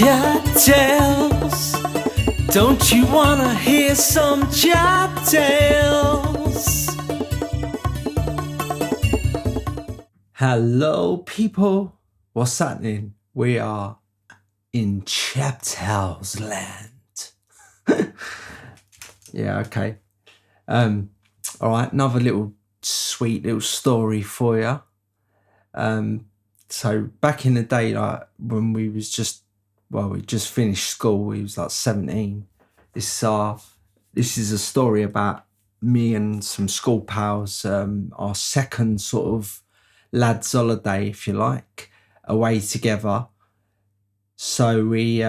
CHAP tales. Don't you wanna hear some CHAP tales? Hello people, what's happening? We are in CHAP tales land. Yeah, okay. All right, another little sweet little story for you. So back in the day, like when we just finished school, we was like 17. This is a story about me and some school pals, our second sort of lads holiday, if you like, away together. So we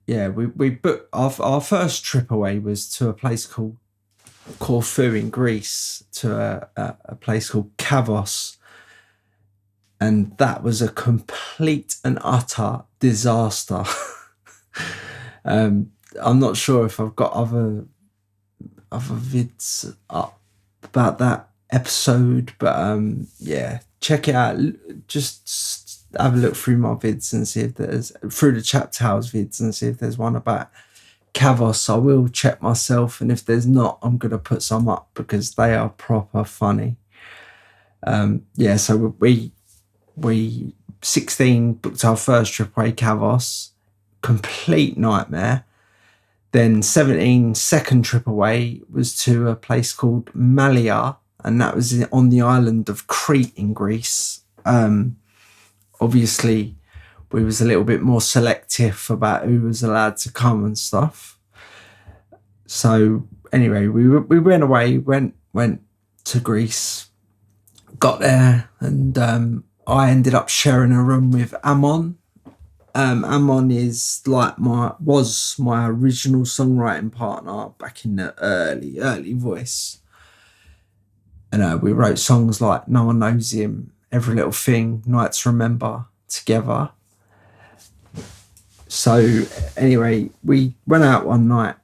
booked our first trip away was to a place called Corfu in Greece, to a place called Kavos. And that was a complete and utter disaster. I'm not sure if I've got other vids up about that episode, but yeah, check it out. Just have a look through my vids and see if there's, through the CHAP Tales vids, and see if there's one about Kavos. I will check myself, and if there's not, I'm going to put some up because they are proper funny. Yeah, so we 16 booked our first trip away, Kavos, complete nightmare. Then 17, second trip away was to a place called Malia, and that was on the island of Crete in Greece. Obviously, we was a little bit more selective about who was allowed to come and stuff. So anyway, we went away, went to Greece, got there, and I ended up sharing a room with Amon. Amon is like was my original songwriting partner back in the early voice. And we wrote songs like No One Knows Him, Every Little Thing, Night to Remember together. So anyway, we went out one night,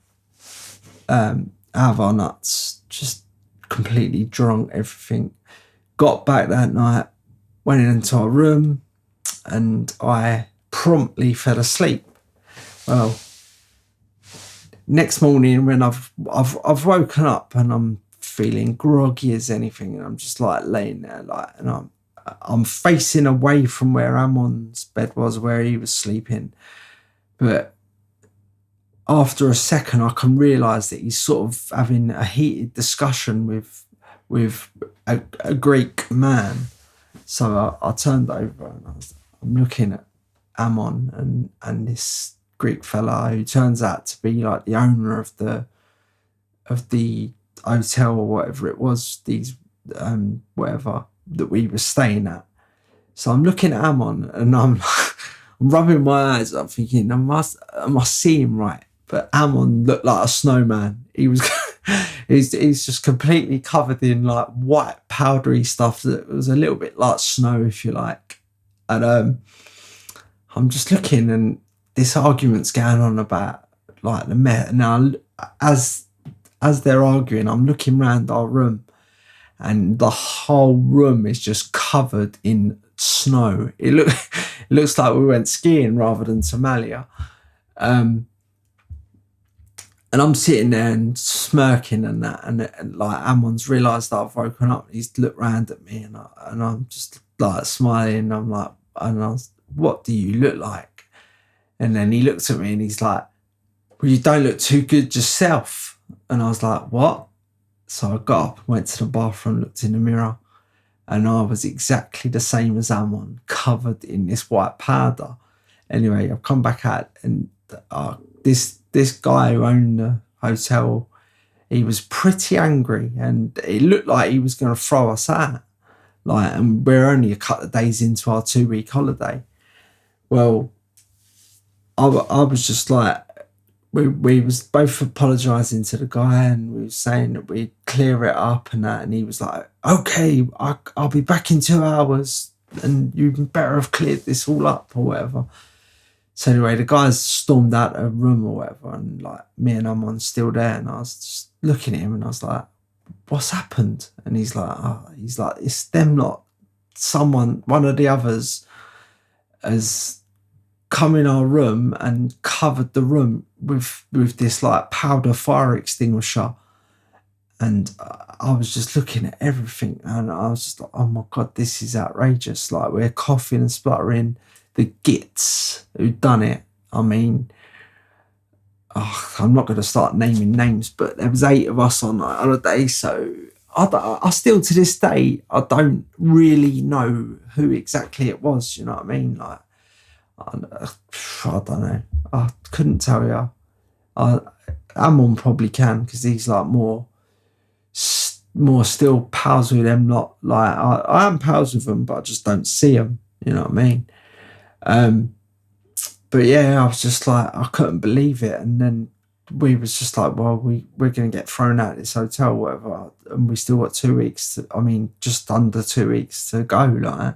out of our nuts, just completely drunk, everything. Got back that night, went into our room, and I promptly fell asleep. Well, next morning when I've woken up and I'm feeling groggy as anything, and I'm just like laying there, like, and I'm facing away from where Amon's bed was, where he was sleeping. But after a second, I can realise that he's sort of having a heated discussion with a Greek man. So I turned over and I'm looking at Amon and this Greek fella who turns out to be like the owner of the hotel or whatever it was, these whatever that we were staying at. So I'm looking at Amon and I'm rubbing my eyes. I'm thinking I must see him right. But Amon looked like a snowman. He was he's just completely covered in like white powdery stuff that was a little bit like snow, if you like. And I'm just looking, and this argument's going on about like the Met. Now, as they're arguing, I'm looking around our room, and the whole room is just covered in snow. It looks like we went skiing rather than to Malia. And I'm sitting there and smirking and that, and like Amon's realised that I've woken up. He's looked round at me, and I'm just like smiling. I'm like, what do you look like? And then he looked at me and he's like, well, you don't look too good yourself. And I was like, what? So I got up, went to the bathroom, looked in the mirror, and I was exactly the same as Amon, covered in this white powder. Anyway, I've come back out, and this guy who owned the hotel, he was pretty angry, and it looked like he was going to throw us out. Like, and we're only a couple of days into our 2-week holiday. Well, I was just like, we was both apologising to the guy, and we were saying that we'd clear it up and that, and he was like, okay, I'll be back in 2 hours, and you better have cleared this all up or whatever. So anyway, the guys stormed out of a room or whatever, and like me and Amon still there, and I was just looking at him and I was like, what's happened? And he's like, it's them lot. One of the others has come in our room and covered the room with this like powder fire extinguisher. And I was just looking at everything, and I was just like, oh my God, this is outrageous. Like, we're coughing and spluttering. The gits who done it, I mean, I'm not going to start naming names, but there was 8 of us on holiday. So I still, to this day, I don't really know who exactly it was. You know what I mean? Like, I don't know. I couldn't tell you. Amon probably can, because he's like more still pals with them. Not like I am pals with them, but I just don't see them. You know what I mean? But yeah, I was just like, I couldn't believe it. And then we was just like, well, we're going to get thrown out of this hotel, whatever. And we still got 2 weeks. Just under 2 weeks to go. Like,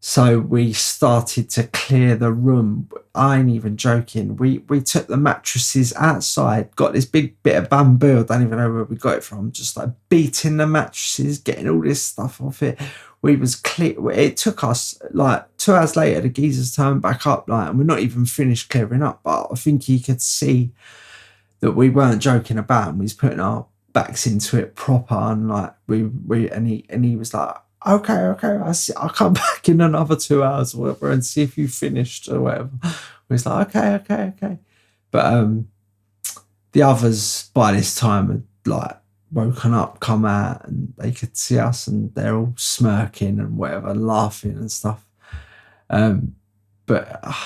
so we started to clear the room. I ain't even joking. We took the mattresses outside, got this big bit of bamboo. I don't even know where we got it from. Just like beating the mattresses, getting all this stuff off it. We was clear. It took us like 2 hours later, the geezers turned back up, like, and we're not even finished clearing up. But I think he could see that we weren't joking about, and we was putting our backs into it proper. And like he was like, okay, I'll come back in another 2 hours or whatever and see if you finished or whatever. We was like, okay. But the others by this time had like woken up, come out, and they could see us, and they're all smirking and whatever, laughing and stuff. But I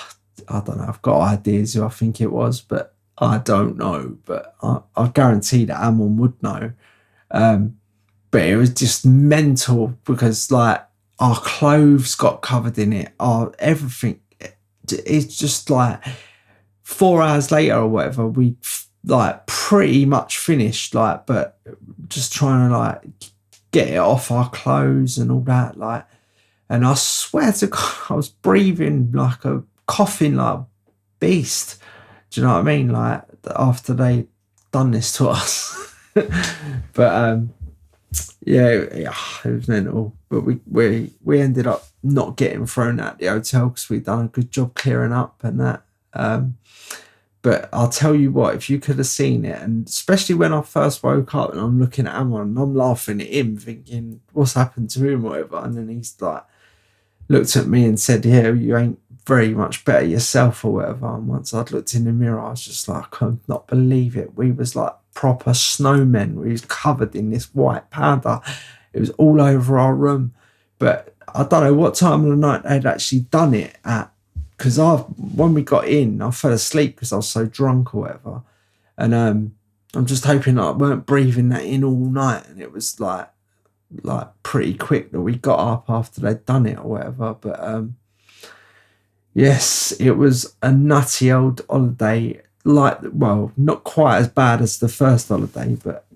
don't know. I've got ideas who I think it was, but I don't know. But I guarantee that Amon would know. But it was just mental, because like our clothes got covered in it, our everything. It's just like 4 hours later or whatever, we like pretty much finished, like, but just trying to like get it off our clothes and all that, like. And I swear to God, I was breathing like coughing like a beast. Do you know what I mean? Like, after they done this to us. But yeah, it was mental. But we ended up not getting thrown out the hotel, because we'd done a good job clearing up and that. But I'll tell you what, if you could have seen it, and especially when I first woke up and I'm looking at Amon and I'm laughing at him, thinking, what's happened to him or whatever. And then he's like, looked at me and said, yeah, you ain't very much better yourself or whatever. And once I'd looked in the mirror, I was just like, I could not believe it. We was like proper snowmen. We was covered in this white powder. It was all over our room. But I don't know what time of the night they'd actually done it at, because when we got in, I fell asleep because I was so drunk or whatever. And I'm just hoping that I weren't breathing that in all night. And it was like pretty quick that we got up after they'd done it or whatever. But yes, it was a nutty old holiday. Like, well, not quite as bad as the first holiday, but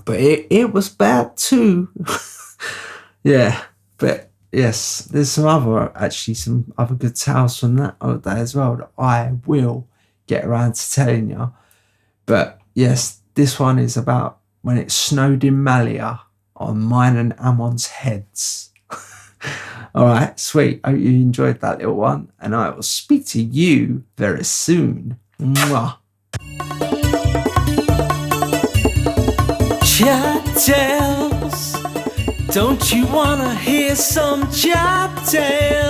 it was bad too. Yeah, but yes, there's some other good tales from that holiday as well that I will get around to telling you. But yes, this one is about when it snowed in Malia on mine and Amon's heads. All right, sweet. Hope you enjoyed that little one, and I will speak to you very soon. Mwah. Chap tales, don't you wanna hear some chap tales?